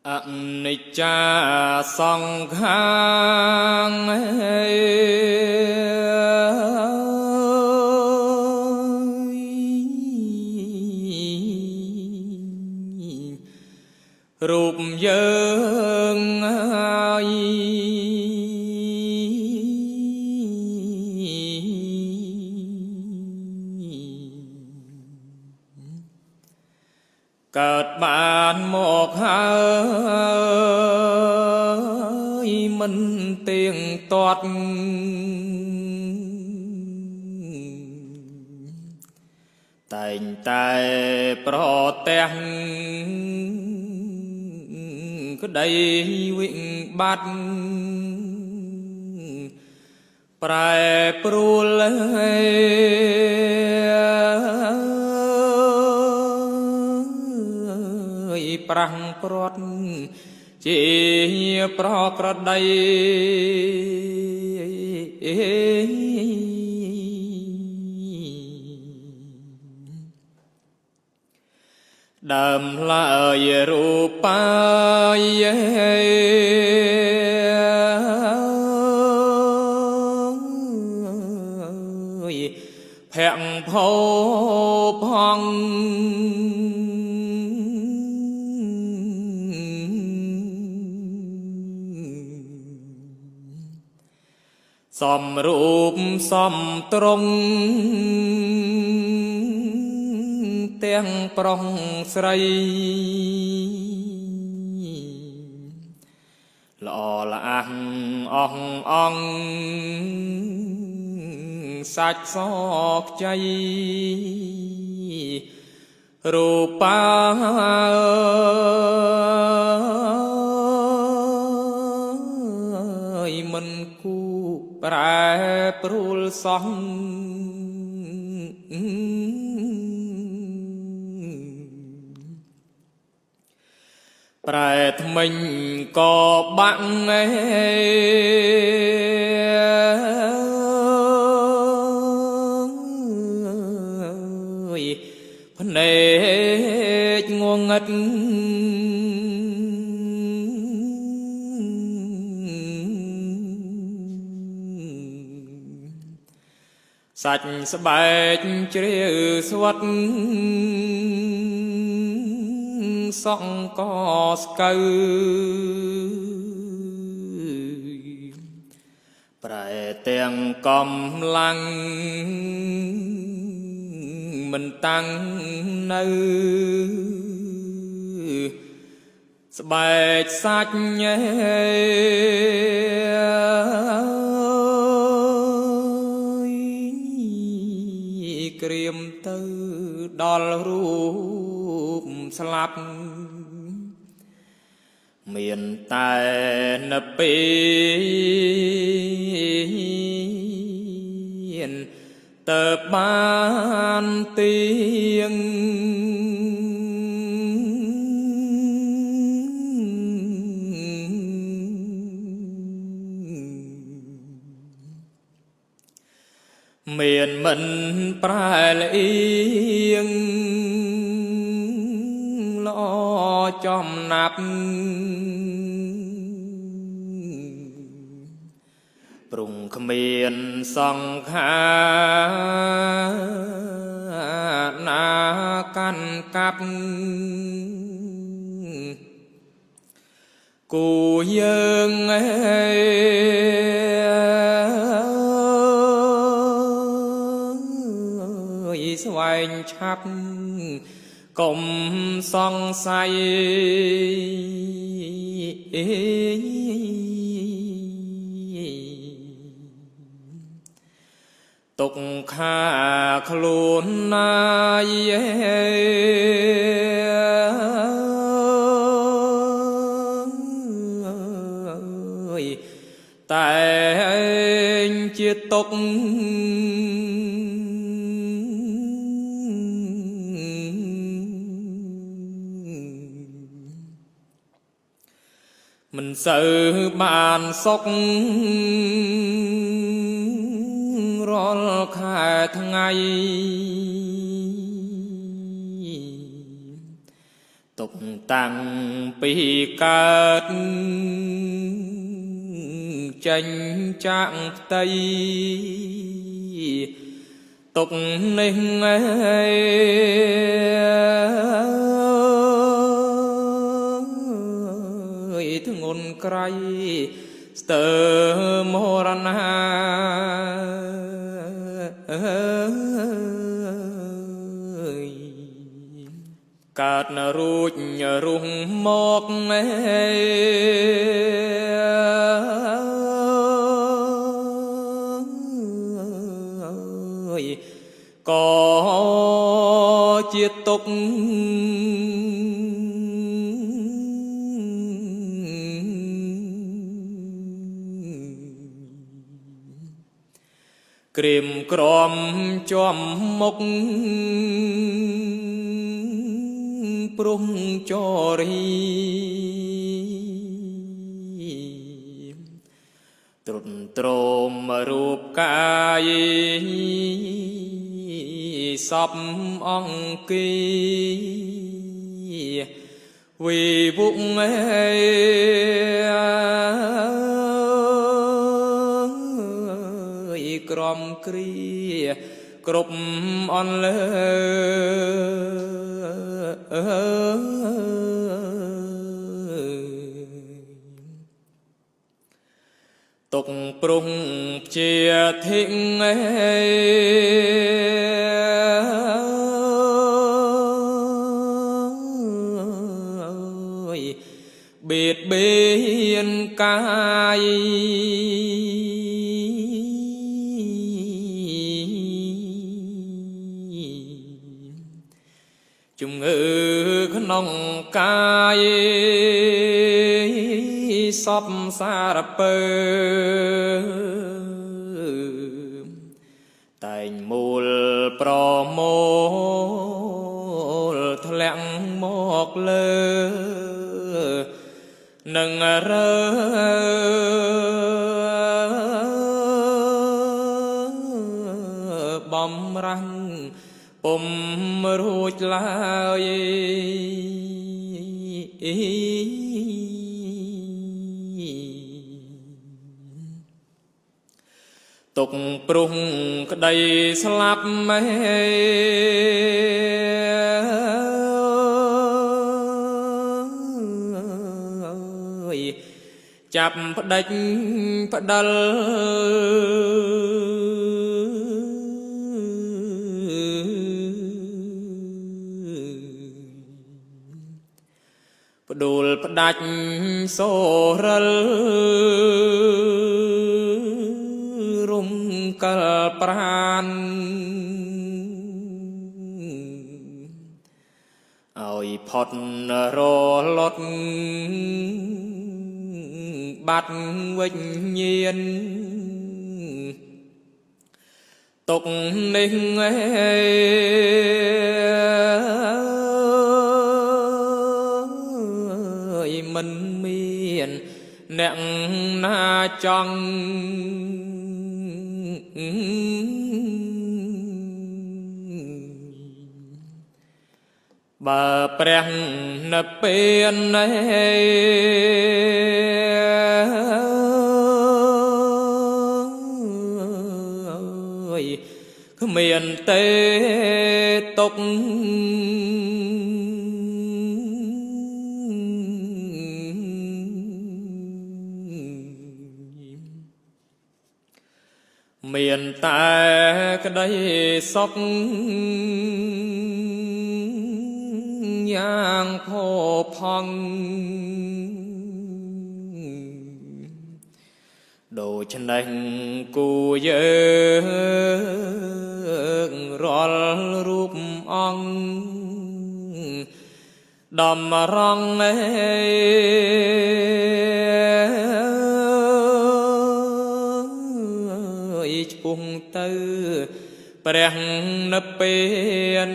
អនិច្ចាសង្ខាររូបយើងហើយកើតបានមកហើយមិនទៀងទាត់តែងតែប្រទះក្តីវិបត្តិប្រែប្រួលប្រាំងព្រាត់ជាប្រក្រតីដើមឡើយរូបាយភ័ក្រភោផងសំរូបសំត្រង់ទាំងប្រុសស្រីល្អល្អះអស់អង្គសាច់សខ្ចីរូបាមិនគូប្រែប្រួលសោះប្រែថ្មិញក៏បាក់ភ្នែកងងឹតសាច់ស្បែកជ្រាវស្វិតសក់ក៏ស្កូវប្រែទាំងកម្លាំងមិនតាំងនៅស្បែកសាច់ក្រៀមទៅដល់រូបស្លាប់មានតែនៅពេលទៅបានទៀងមានមិនប្រែលអៀងល្អចំណាប់ព្រំគ្មានសង្ខារណាកាន់កាប់គូយើងស្វែងឆាប់កុំសង្ស័យទុកខាខ្លួនណាយតែជាទុកមិនសូវបានសុខរាល់ខែថ្ងៃ ទុក តាំងពីកើតចេញចាក់ផ្ទៃទុកនេះធ្ងន់ក្រៃស្ទើមរណាកើតនរួចរុងមកក៏ជាទុកក្រៀមក្រំចំមុខព្រំចរីទ្រុឌទ្រោមរូបកាយសពអង្គីវិវុក្រំគ្រាគ្រប់អនលើទុកព្រុងជាធិងបៀតបៀនកាយជំងឺក្នុងកាយសពសារពើតែងមូលប្រមូលធ្លាក់មកលើនឹងរើបំរាំងពុំរួចឡើយទុកព្រុងក្តីស្លាប់ចាប់ផ្ដេចផ្ដិលផ្ដួលផ្ដាច់សូរិលរំកិលប្រានឲ្យផុតរលត់បាត់វិញ្ញាណទុកនេះមិនមានអ្នកណាចង់បើព្រះនិព្វានគ្មានទេទុកមានតែក្តីសុខយ៉ាងផូរផង់ដូច្នេះគួរយើងរាល់រូបអង្គដំរងឆ្ពុះទៅព្រះនិព្វាន